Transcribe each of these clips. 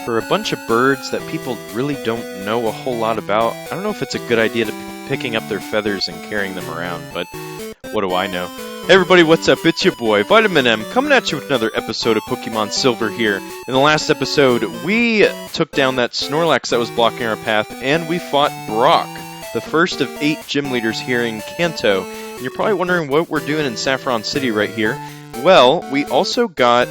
for a bunch of birds that people really don't know a whole lot about. I don't know if it's a good idea to be picking up their feathers and carrying them around, but what do I know? Hey everybody, what's up? It's your boy, Vitamin M, coming at you with another episode of Pokemon Silver here. In the last episode, we took down that Snorlax that was blocking our path, and we fought Brock, the first of 8 gym leaders here in Kanto. And you're probably wondering what we're doing in Saffron City right here. Well, we also got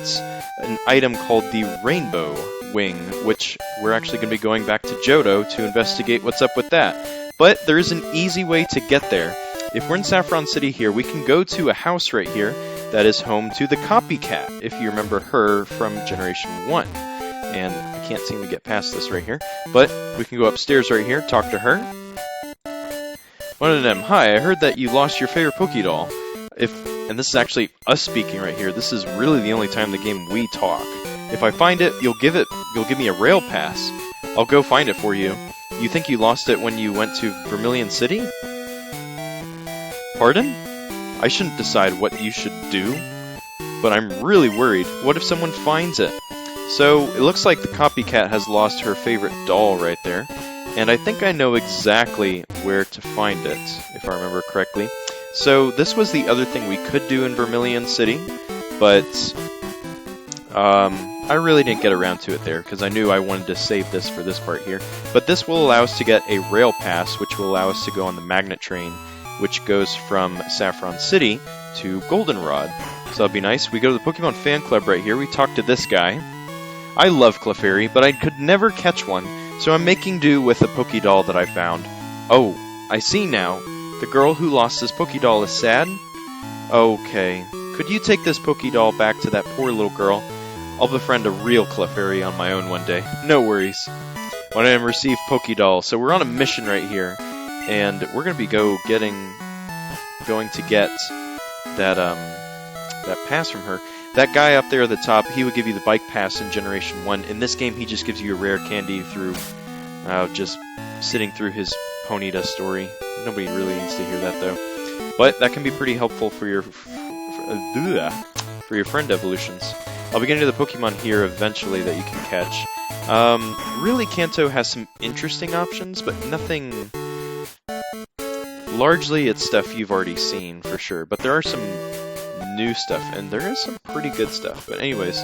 an item called the Rainbow Wing, which we're actually going to be going back to Jhoto to investigate what's up with that. But there is an easy way to get there. If we're in Saffron City here, we can go to a house right here that is home to the Copycat, if you remember her from Generation 1. And I can't seem to get past this right here, but we can go upstairs right here, talk to her. One of them, hi, I heard that you lost your favorite Pokédoll. And this is actually us speaking right here. This is really the only time in the game we talk. If I find it, you'll give me a rail pass. I'll go find it for you. You think you lost it when you went to Vermilion City? Pardon? I shouldn't decide what you should do, but I'm really worried. What if someone finds it? So, it looks like the Copycat has lost her favorite doll right there, and I think I know exactly where to find it, if I remember correctly. So, this was the other thing we could do in Vermilion City, but I really didn't get around to it there, because I knew I wanted to save this for this part here. But this will allow us to get a rail pass, which will allow us to go on the magnet train, which goes from Saffron City to Goldenrod. So that'll be nice. We go to the Pokemon Fan Club right here. We talk to this guy. I love Clefairy, but I could never catch one, so I'm making do with a Pokédoll that I found. Oh, I see now. The girl who lost this Pokédoll is sad? Okay. Could you take this Pokédoll back to that poor little girl? I'll befriend a real Clefairy on my own one day. No worries. When I receive Pokédoll, so we're on a mission right here. And we're going to be going to get that pass from her. That guy up there at the top, he would give you the bike pass in Generation 1. In this game, he just gives you a rare candy through just sitting through his Ponyta story. Nobody really needs to hear that, though. But that can be pretty helpful for your friend evolutions. I'll be getting to the Pokemon here eventually that you can catch. Really, Kanto has some interesting options, but nothing... Largely, it's stuff you've already seen, for sure, but there are some new stuff, and there is some pretty good stuff. But anyways,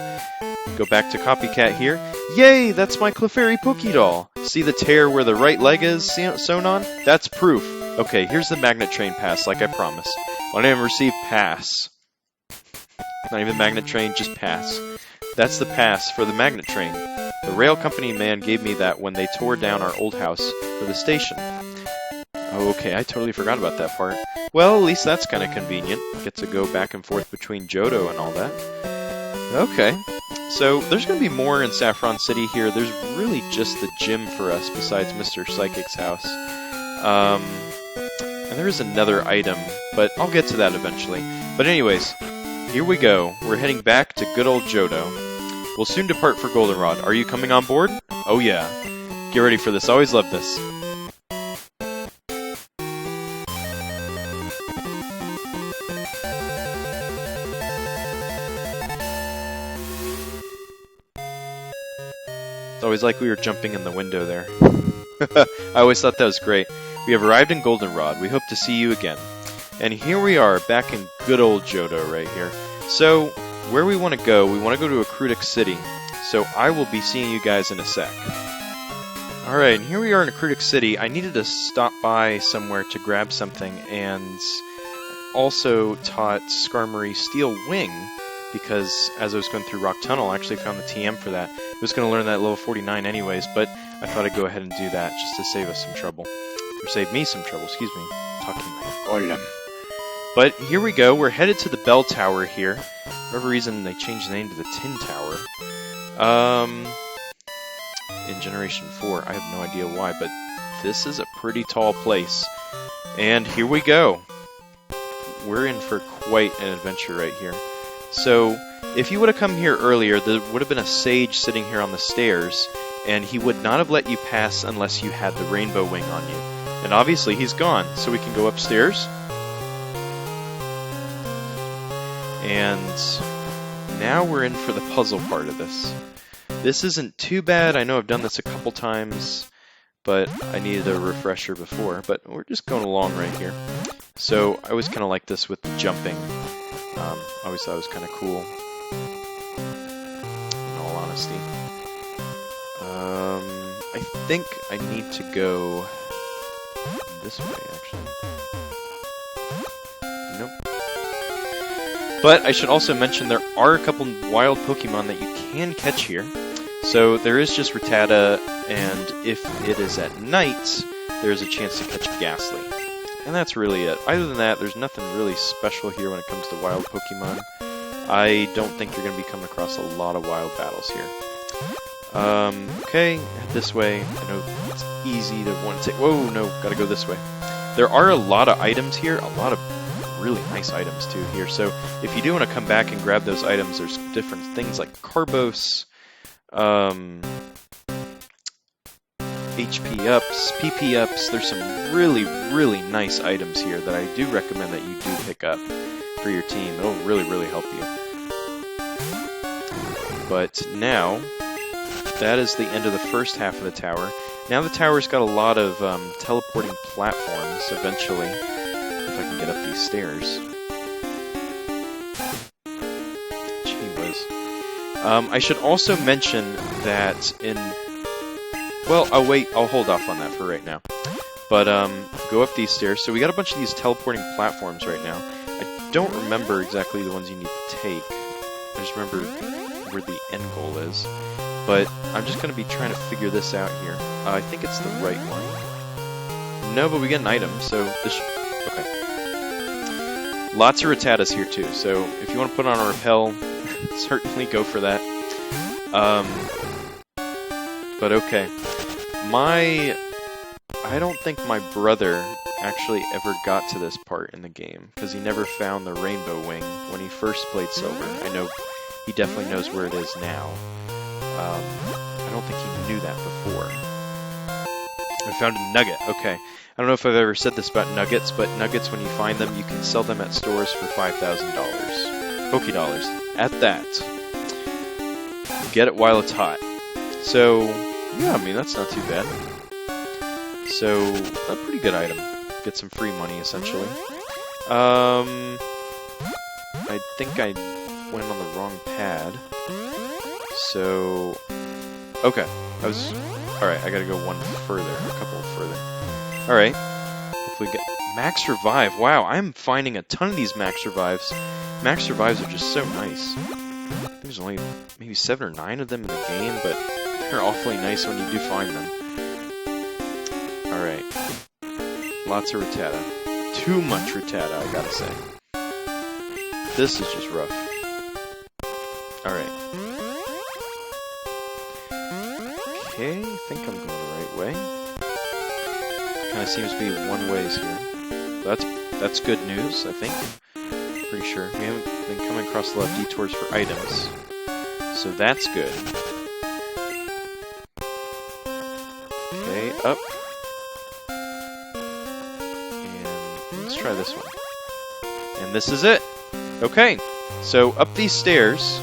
go back to Copycat here. Yay! That's my Clefairy Pokédoll! See the tear where the right leg is sewn on? That's proof. Okay, here's the Magnet Train Pass, like I promised. When I receive Pass. Not even Magnet Train, just Pass. That's the pass for the Magnet Train. The rail company man gave me that when they tore down our old house for the station. Oh, okay, I totally forgot about that part. Well, at least that's kind of convenient. Get to go back and forth between Jhoto and all that. Okay, so there's going to be more in Saffron City here. There's really just the gym for us besides Mr. Psychic's house. And there is another item, but I'll get to that eventually. But anyways, here we go. We're heading back to good old Jhoto. We'll soon depart for Goldenrod. Are you coming on board? Oh yeah. Get ready for this. I always love this. It's always like we were jumping in the window there. I always thought that was great. We have arrived in Goldenrod. We hope to see you again. And here we are, back in good old Jhoto right here. So, where we want to go to Akrutic City. So I will be seeing you guys in a sec. Alright, and here we are in Akrutic City. I needed to stop by somewhere to grab something, and also taught Skarmory Steel Wing, because as I was going through Rock Tunnel, I actually found the TM for that. I was going to learn that at level 49 anyways, but I thought I'd go ahead and do that just to save us some trouble. Or save me some trouble, excuse me. Talking like Golem. But here we go, we're headed to the Bell Tower here. For whatever reason, they changed the name to the Tin Tower. In Generation 4, I have no idea why, but this is a pretty tall place. And here we go. We're in for quite an adventure right here. So, if you would have come here earlier, there would have been a sage sitting here on the stairs, and he would not have let you pass unless you had the Rainbow Wing on you. And obviously he's gone, so we can go upstairs. And now we're in for the puzzle part of this. This isn't too bad. I know I've done this a couple times, but I needed a refresher before. But we're just going along right here. So I always kind of like this with the jumping. I always thought it was kind of cool, in all honesty. I think I need to go this way, actually. Nope. But I should also mention there are a couple wild Pokemon that you can catch here. So there is just Rattata, and if it is at night, there's a chance to catch Ghastly. And that's really it. Other than that, there's nothing really special here when it comes to wild Pokemon. I don't think you're going to be coming across a lot of wild battles here. Okay, this way. I know it's easy to want to take... Whoa, no, gotta go this way. There are a lot of items here, a lot of really nice items too here. So if you do want to come back and grab those items, there's different things like Carbos, HP ups, PP ups. There's some really, really nice items here that I do recommend that you do pick up for your team. It'll really, really help you. But now, that is the end of the first half of the tower. Now the tower's got a lot of teleporting platforms, eventually, if I can get up these stairs. Gee whiz. I should also mention that in... Well, I'll hold off on that for right now. But, go up these stairs. So we got a bunch of these teleporting platforms right now. I don't remember exactly the ones you need to take. I just remember where the end goal is. But I'm just going to be trying to figure this out here. I think it's the right one. No, but we get an item, so this should... Okay. Lots of Rattatas here, too, so if you want to put on a repel, certainly go for that. But okay. I don't think my brother actually ever got to this part in the game, because he never found the Rainbow Wing when he first played Silver. I know he definitely knows where it is now. I don't think he knew that before. I found a nugget. Okay. I don't know if I've ever said this about nuggets, but nuggets, when you find them, you can sell them at stores for $5,000. Poké Dollars. At that. Get it while it's hot. So, yeah, I mean, that's not too bad. So, a pretty good item. Get some free money, essentially. I think I went on the wrong pad. So, okay, alright, I gotta go one further, a couple further. Alright, hopefully get Max Revive. Wow, I'm finding a ton of these Max Revives. Max Revives are just so nice. There's only maybe 7 or 9 of them in the game, but they're awfully nice when you do find them. Alright, lots of Rattata. Too much Rattata, I gotta say. This is just rough. Alright. Okay, I think I'm going the right way. Kind of seems to be one ways here. That's good news, I think. Pretty sure. We haven't been coming across a lot of detours for items. So that's good. Okay, up. And let's try this one. And this is it! Okay, so up these stairs,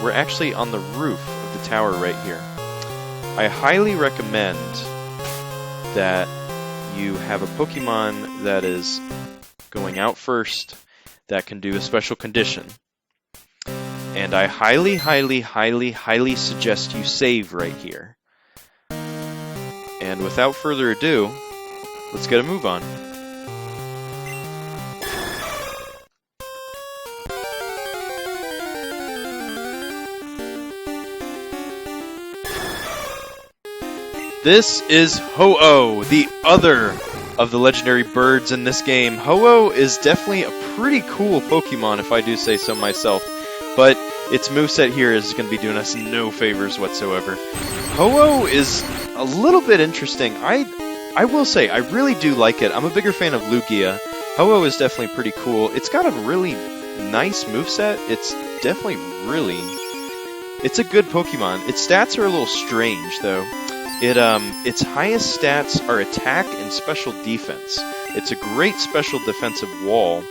we're actually on the roof of the tower right here. I highly recommend that you have a Pokemon that is going out first that can do a special condition. And I highly, highly, highly, highly suggest you save right here. And without further ado, let's get a move on. This is Ho-Oh, the other of the legendary birds in this game. Ho-Oh is definitely a pretty cool Pokemon, if I do say so myself, but its moveset here is going to be doing us no favors whatsoever. Ho-Oh is a little bit interesting. I will say, I really do like it. I'm a bigger fan of Lugia. Ho-Oh is definitely pretty cool. It's got a really nice moveset. It's definitely it's a good Pokemon. Its stats are a little strange, though. Its highest stats are attack and special defense. It's a great special defensive wall.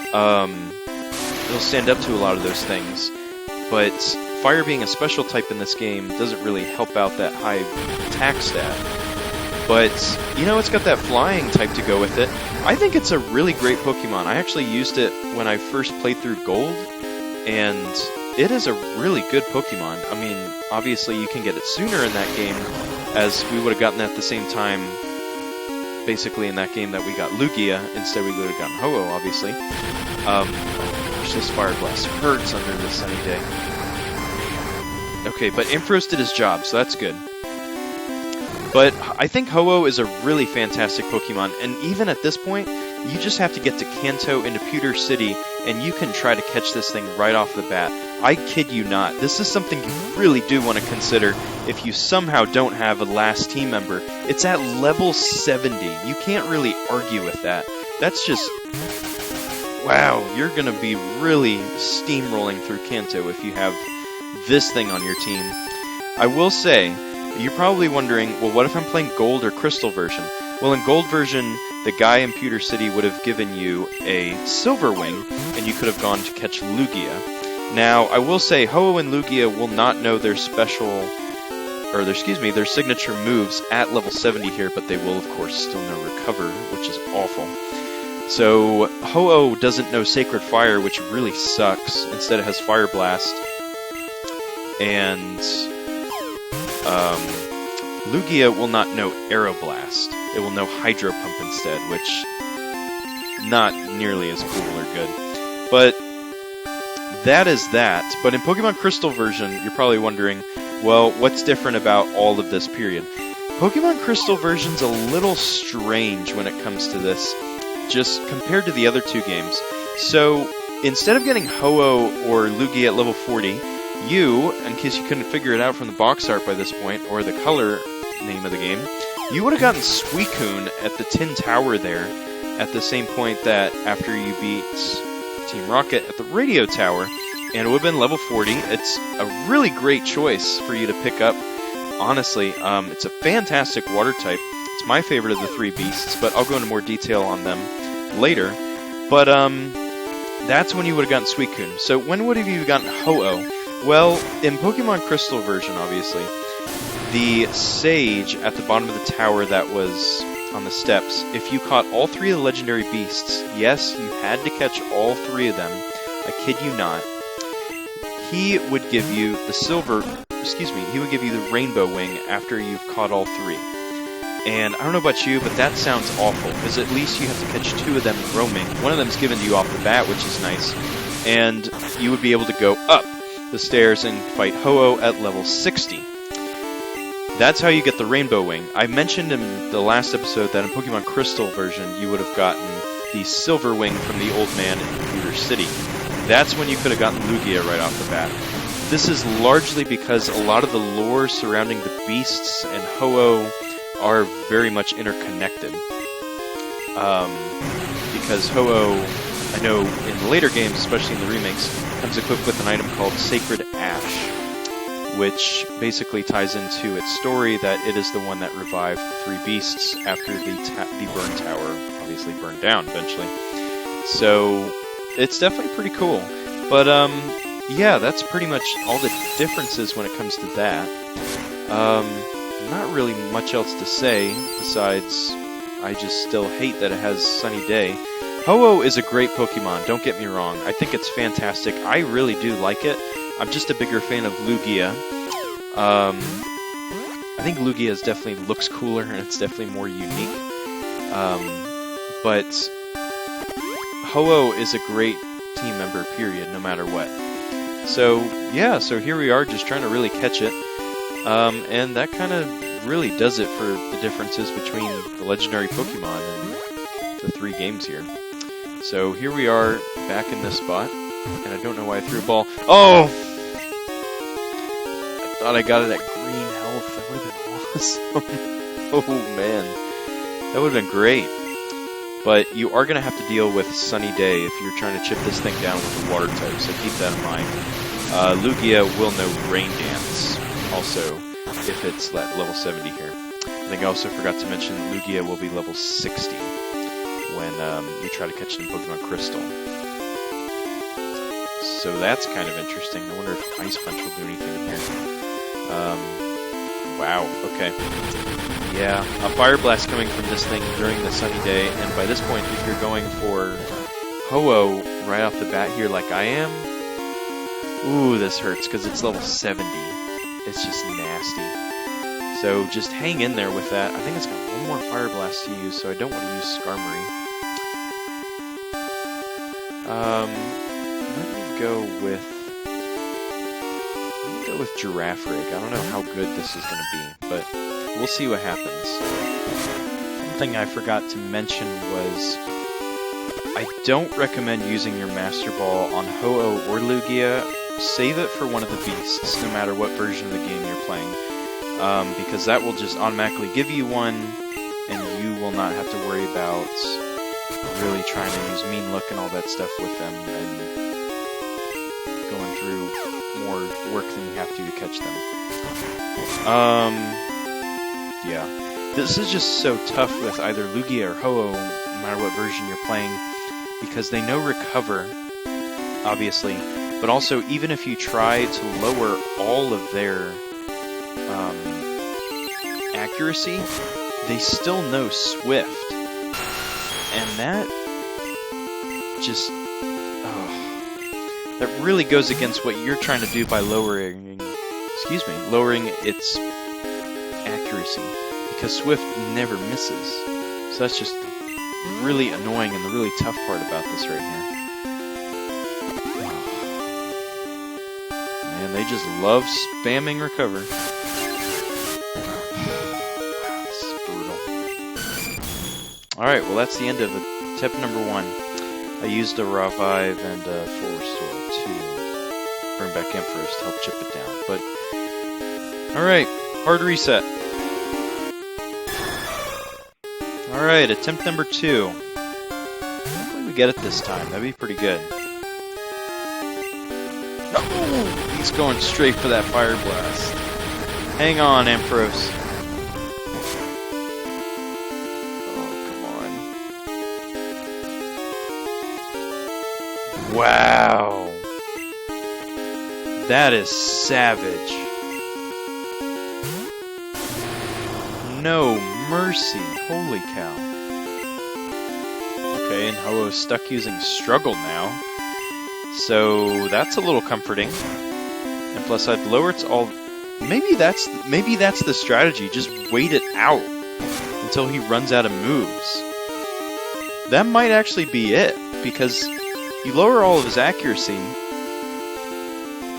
It'll stand up to a lot of those things. But fire being a special type in this game doesn't really help out that high attack stat. But, you know, it's got that flying type to go with it. I think it's a really great Pokemon. I actually used it when I first played through Gold, and it is a really good Pokemon. I mean, obviously you can get it sooner in that game, as we would have gotten it at the same time, basically in that game that we got Lugia. Instead we would have gotten Ho-Oh, obviously. This Fire Blast hurts under this sunny day. Okay, but Ampharos did his job, so that's good. But I think Ho-Oh is a really fantastic Pokemon, and even at this point, you just have to get to Kanto into Pewter City, and you can try to catch this thing right off the bat. I kid you not. This is something you really do want to consider if you somehow don't have a last team member. It's at level 70. You can't really argue with that. That's just... wow, you're going to be really steamrolling through Kanto if you have this thing on your team. I will say, you're probably wondering, well, what if I'm playing Gold or Crystal version? Well, in Gold version, the guy in Pewter City would have given you a Silver Wing, and you could have gone to catch Lugia. Now, I will say, Ho-Oh and Lugia will not know their their signature moves at level 70 here, but they will, of course, still know Recover, which is awful. So, Ho-Oh doesn't know Sacred Fire, which really sucks. Instead, it has Fire Blast. And Lugia will not know Aeroblast. It will know Hydro Pump instead, which not nearly as cool or good. But that is that. But in Pokemon Crystal version, you're probably wondering, well, what's different about all of this period? Pokemon Crystal version's a little strange when it comes to this, just compared to the other two games. So, instead of getting Ho-Oh or Lugia at level 40, you, in case you couldn't figure it out from the box art by this point, or the color name of the game, you would have gotten Suicune at the Tin Tower there, at the same point that after you beat Team Rocket at the Radio Tower, and it would have been level 40. It's a really great choice for you to pick up. Honestly, it's a fantastic water type. It's my favorite of the three beasts, but I'll go into more detail on them later. But that's when you would have gotten Suicune. So when would have you gotten Ho-Oh? Well, in Pokemon Crystal version, obviously, the sage at the bottom of the tower that was on the steps, if you caught all three of the legendary beasts, yes, you had to catch all three of them, I kid you not, he would give you the he would give you the Rainbow Wing after you've caught all three. And I don't know about you, but that sounds awful, because at least you have to catch two of them roaming. One of them's given to you off the bat, which is nice, and you would be able to go up the stairs and fight Ho-Oh at level 60. That's how you get the Rainbow Wing. I mentioned in the last episode that in Pokemon Crystal version, you would have gotten the Silver Wing from the old man in Pewter City. That's when you could have gotten Lugia right off the bat. This is largely because a lot of the lore surrounding the beasts and Ho-Oh are very much interconnected. Because Ho-Oh, I know in the later games, especially in the remakes, comes equipped with an item called Sacred Ash, which basically ties into its story that it is the one that revived the three beasts after the Burn Tower obviously burned down eventually. So it's definitely pretty cool. But yeah, that's pretty much all the differences when it comes to that. Not really much else to say besides I just still hate that it has Sunny Day. Ho-Oh is a great Pokemon, don't get me wrong. I think it's fantastic. I really do like it. I'm just a bigger fan of Lugia. I think Lugia definitely looks cooler and it's definitely more unique. But Ho-Oh is a great team member, period, no matter what. So, yeah, so here we are just trying to really catch it. And that kind of really does it for the differences between the legendary Pokemon and the three games here. So here we are back in this spot, and I don't know why I threw a ball. Oh! I thought I got it at green health. That would have been awesome. Oh man, that would have been great. But you are going to have to deal with Sunny Day if you're trying to chip this thing down with the water type, so keep that in mind. Lugia will know Rain Dance, also, if it's at level 70 here. I think I also forgot to mention Lugia will be level 60 when you try to catch it in Pokemon Crystal. So that's kind of interesting. I wonder if Ice Punch will do anything here. Wow, okay. Yeah, a Fire Blast coming from this thing during the sunny day, and by this point, if you're going for Ho-Oh right off the bat here like I am, ooh, this hurts because it's level 70. It's just nasty. So just hang in there with that. I think it's got one more Fire Blast to use, so I don't want to use Skarmory. Let me go with Giraffe-Rig. I don't know how good this is going to be, but we'll see what happens. Something I forgot to mention was I don't recommend using your Master Ball on Ho-Oh or Lugia. Save it for one of the beasts, no matter what version of the game you're playing, because that will just automatically give you one, and you will not have to worry about really trying to use Mean Look and all that stuff with them, and going through more work than you have to catch them. Yeah. This is just so tough with either Lugia or Ho-Oh, no matter what version you're playing, because they know Recover, obviously, but also even if you try to lower all of their accuracy, they still know Swift. And that just... that really goes against what you're trying to do by lowering its accuracy, because Swift never misses. So that's just really annoying and the really tough part about this right here. Man, they just love spamming Recover. This is brutal. Alright, well that's the end of it. Tip number 1. I used a Revive and a Full Restore to bring back Empress to help chip it down. But, alright, hard reset. Alright, attempt number 2. Hopefully we get it this time. That'd be pretty good. Oh, he's going straight for that Fire Blast. Hang on, Ampharos. Oh, come on. Wow. That is savage. No mercy. Holy cow. Okay, and Ho-Oh's stuck using Struggle now. So that's a little comforting. And plus I'd lower its all... Maybe that's the strategy. Just wait it out until he runs out of moves. That might actually be it, because you lower all of his accuracy,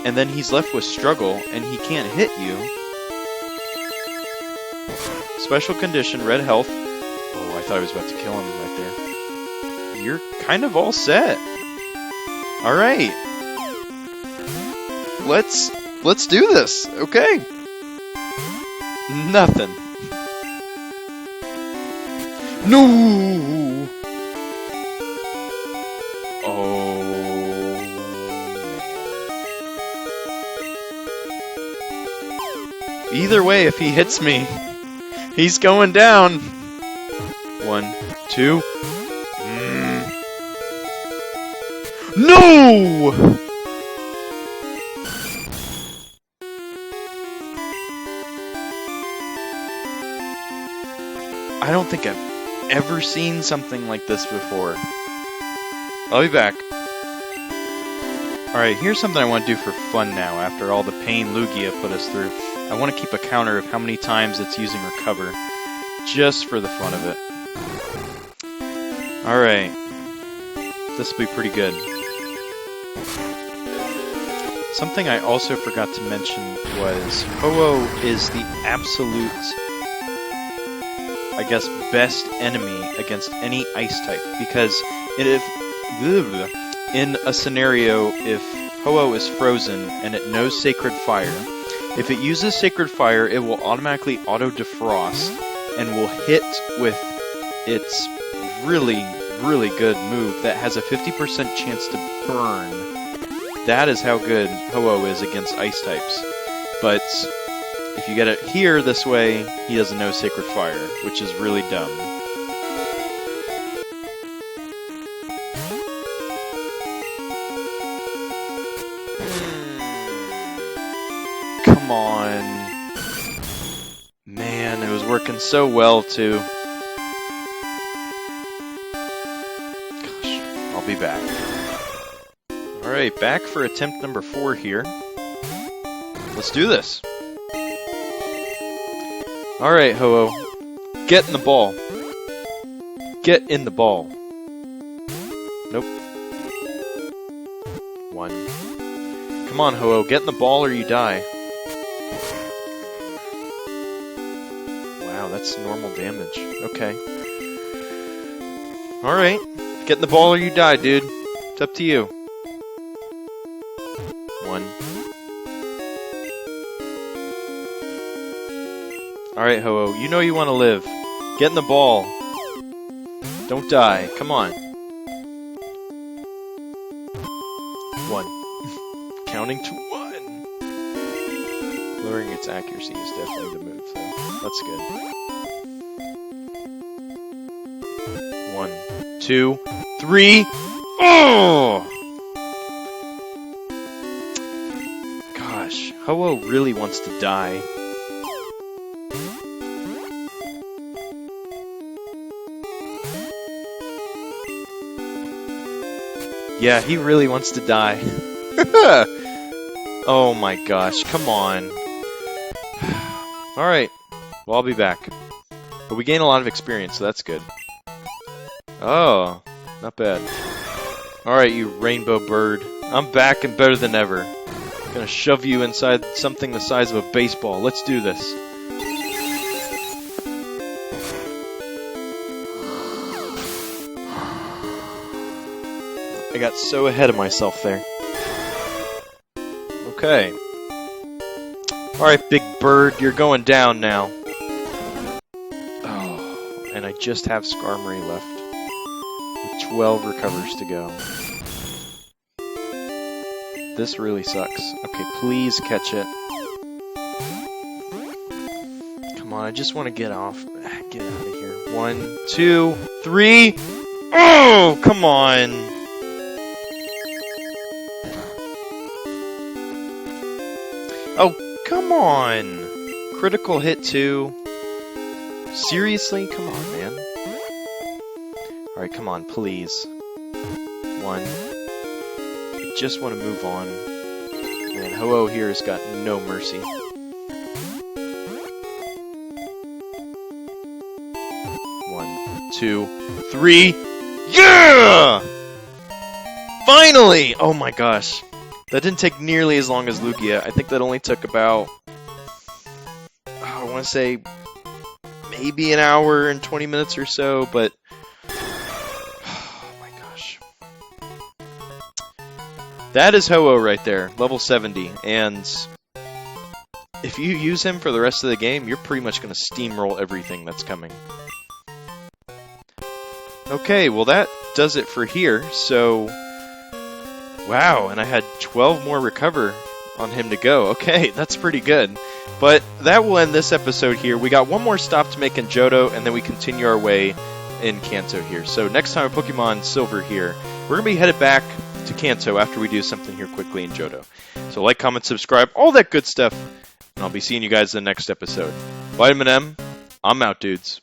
and then he's left with Struggle, and he can't hit you. Special condition, red health. Oh, I thought I was about to kill him right there. You're kind of all set. Alright. Let's do this. Okay. Nothing. No! Oh. Either way, if he hits me, he's going down. 1, 2. No! I don't think I've ever seen something like this before. I'll be back. Alright, here's something I want to do for fun now, after all the pain Lugia put us through. I want to keep a counter of how many times it's using Recover, just for the fun of it. Alright. This will be pretty good. Something I also forgot to mention was Ho-Oh is the absolute, I guess, best enemy against any ice type, because in a scenario, if Ho-Oh is frozen and it knows Sacred Fire, if it uses Sacred Fire, it will automatically auto-defrost and will hit with its really, really good move that has a 50% chance to burn. That is how good Ho-Oh is against ice types. But if you get it here this way, he doesn't know Sacred Fire, which is really dumb. And it was working so well, too. Gosh, I'll be back. Alright, back for attempt number 4 here. Let's do this. Alright, Ho-Oh. Get in the ball. Get in the ball. Nope. 1. Come on, Ho-Oh. Get in the ball or you die. Wow, that's normal damage. Okay. Alright. Get in the ball or you die, dude. It's up to you. 1. Alright, Ho-Oh. You know you want to live. Get in the ball. Don't die. Come on. 1. Counting to 1. Lowering its accuracy is definitely the move, though. That's good. 1, 2, 3. Oh! Gosh, Ho-Oh really wants to die. Yeah, he really wants to die. Oh my gosh, come on. Alright, well I'll be back. But we gain a lot of experience, so that's good. Oh, not bad. Alright, you rainbow bird. I'm back and better than ever. Gonna shove you inside something the size of a baseball. Let's do this. I got so ahead of myself there. Okay. Alright, big bird, you're going down now. Oh, and I just have Skarmory left. With 12 recovers to go. This really sucks. Okay, please catch it. Come on, I just want to get off. Get out of here. 1, 2, 3. Oh, come on. Oh, come on! Critical hit too. Seriously? Come on, man. Alright, come on, please. 1. I just want to move on. Man, Ho-Oh here has got no mercy. 1, 2, 3. Yeah! Finally! Oh my gosh. That didn't take nearly as long as Lugia. I think that only took about, I want to say, maybe an hour and 20 minutes or so, but, oh my gosh. That is Ho-Oh right there, level 70, and if you use him for the rest of the game, you're pretty much going to steamroll everything that's coming. Okay, well that does it for here, so... Wow, and I had 12 more recover on him to go. Okay, that's pretty good. But that will end this episode here. We got one more stop to make in Jhoto, and then we continue our way in Kanto here. So next time, Pokemon Silver here, we're going to be headed back to Kanto after we do something here quickly in Jhoto. So like, comment, subscribe, all that good stuff, and I'll be seeing you guys in the next episode. Vitamin M, I'm out, dudes.